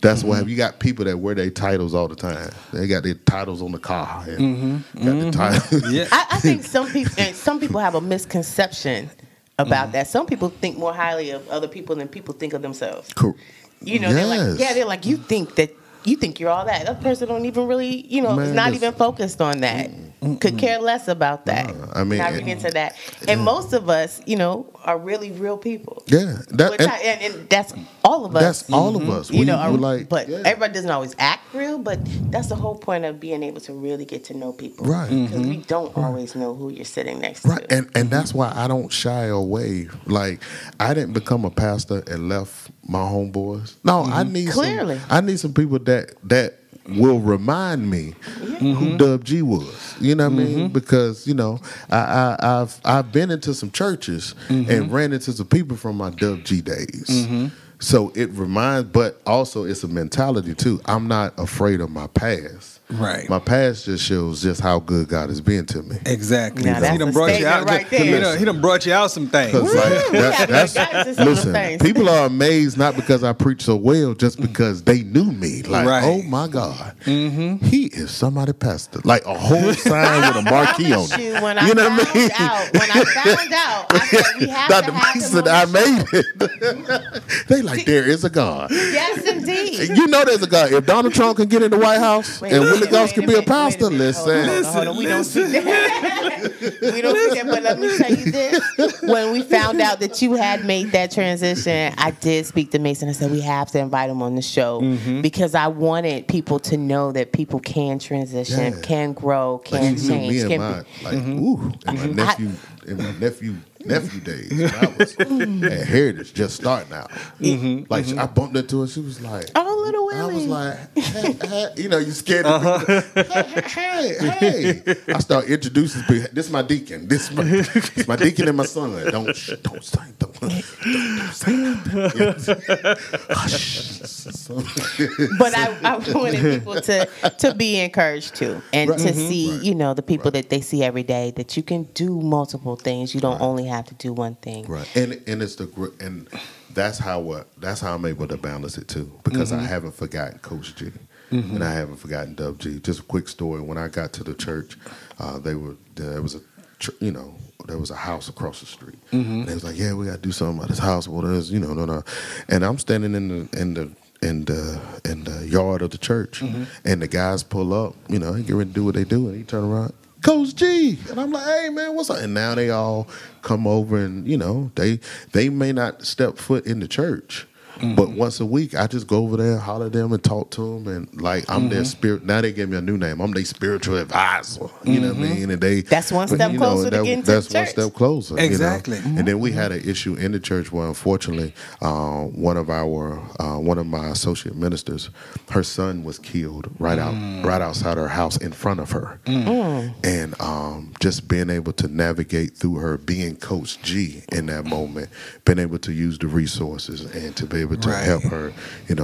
that's why you got people that wear their titles all the time. They got their titles on the car. And got the title. Yeah. I think some people have a misconception about that. Some people think more highly of other people than people think of themselves. Cool. They're like, you think you're all that. That person don't even really, is not even focused on that. Could care less about that. Not really into that. And most of us, are really real people. Yeah. And that's all of us. That's all of us. Everybody doesn't always act real, but that's the whole point of being able to really get to know people. Right. Because we don't always know who you're sitting next to. Right. to. And that's why I don't shy away. Like, I didn't become a pastor and left my homeboys. No, I need some people that will remind me who Dub G was. You know what I mean? Because I've been into some churches and ran into some people from my Dub G days. So it reminds, but also it's a mentality too. I'm not afraid of my past. Right. My past just shows just how good God has been to me. Exactly. Now, He done brought you out. Right there. He done brought you out some things. Listen, people are amazed not because I preach so well, just because they knew me. Like, oh my God, he is somebody pastor. Like a whole sign with a marquee on it. You know what I mean? When I found out, I said, we have Dr. to have Mason, him on I the made it. They like, there is a God. Yes, indeed. You know there's a God. If Donald Trump can get in the White House and Willie Gause can be a pastor, listen. Hold on. We don't see that. We don't see that, but let me tell you this. When we found out that you had made that transition, I did speak to Mason. I said, we have to invite him on the show because I wanted people to know that people can transition, can grow, can change. Me and my nephew days. When I was at Heritage, just starting out. Like, I bumped into her. She was like, "Oh, little Willie." I was like, hey, you scared of me. Hey. I start introducing people. This is my deacon. This is my deacon and my son. Don't say But I wanted people to be encouraged too, and to see, the people that they see every day, that you can do multiple things. You don't only have to do one thing. Right. And it's that's how I'm able to balance it too, because I haven't forgotten Coach G. And I haven't forgotten Dub G. Just a quick story. When I got to the church, there was a house across the street. And they was like, "Yeah, we got to do something about this house." Well, there's, and I'm standing in the yard of the church, and the guys pull up. They get ready to do what they do, and he turn around, "Coach G," and I'm like, "Hey man, what's up?" And now they all come over, and they may not step foot in the church. But once a week, I just go over there, holler at them, and talk to them, and like I'm their spirit. Now they gave me a new name. I'm their spiritual advisor. You know what I mean? And that's one step closer to getting to the church. That's one step closer. Exactly. And then we had an issue in the church where, unfortunately, one of my associate ministers, her son was killed right outside her house in front of her, and just being able to navigate through her being Coach G in that moment, being able to use the resources and to be able to help her,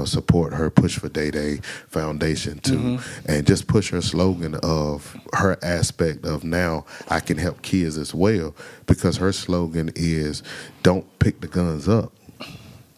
support her Push for Day Day Foundation too, and just push her slogan of her aspect of now I can help kids as well, because her slogan is don't pick the guns up.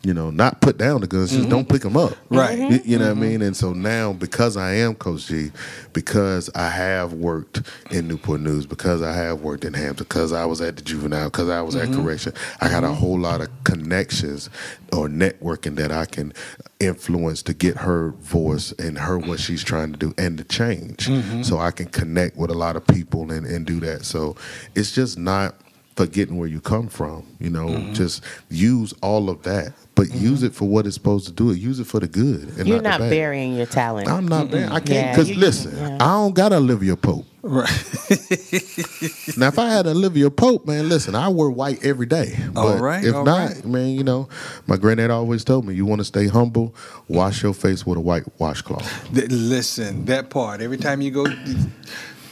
Not put down the guns, just don't pick them up. Right. You know what I mean? And so now, because I am Coach G, because I have worked in Newport News, because I have worked in Hampton, because I was at the juvenile, because I was at correction, I got a whole lot of connections or networking that I can influence to get her voice and her what she's trying to do and to change. So I can connect with a lot of people and do that. So it's just not forgetting where you come from, just use all of that. But use it for what it's supposed to do. Use it for the good. And You're not burying your talent. I'm not burying. I can't, because listen, I don't got Olivia Pope. Right. Now, if I had Olivia Pope, man, listen, I wear white every day. But if not, man, you know, my granddad always told me, you want to stay humble, wash your face with a white washcloth. Listen, that part. Every time you go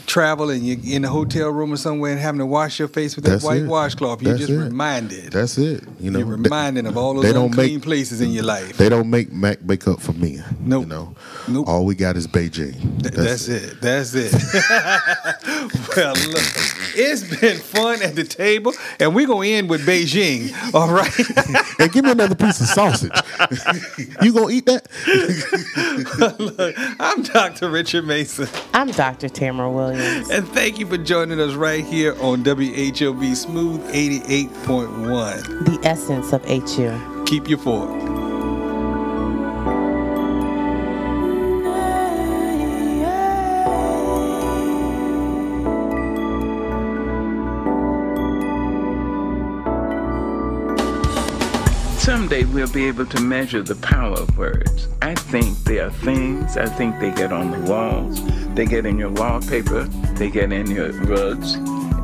travel and you're in a hotel room or somewhere and having to wash your face with that white washcloth, you're just reminded. That's it. You know, you're reminded of all those unclean places in your life. They don't make MAC makeup for me. Nope. You know, nope. All we got is Beijing. That's it. That's it. Well, look, it's been fun at the table, and we're going to end with Beijing, all right? And give me another piece of sausage. You going to eat that? Look, I'm Dr. Richard Mason. I'm Dr. Tamara Williams. And thank you for joining us right here on WHOB Smooth 88.1. The essence of HU. Keep your fork. Someday we'll be able to measure the power of words. I think they are things. I think they get on the walls. They get in your wallpaper. They get in your rugs,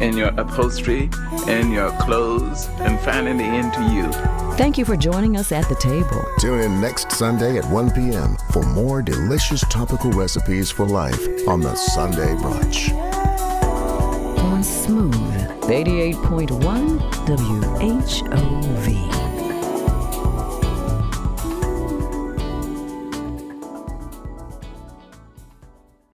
in your upholstery, in your clothes, and finally into you. Thank you for joining us at the table. Tune in next Sunday at 1 p.m. for more delicious topical recipes for life on the Sunday Brunch. On Smooth 88.1 WHOV.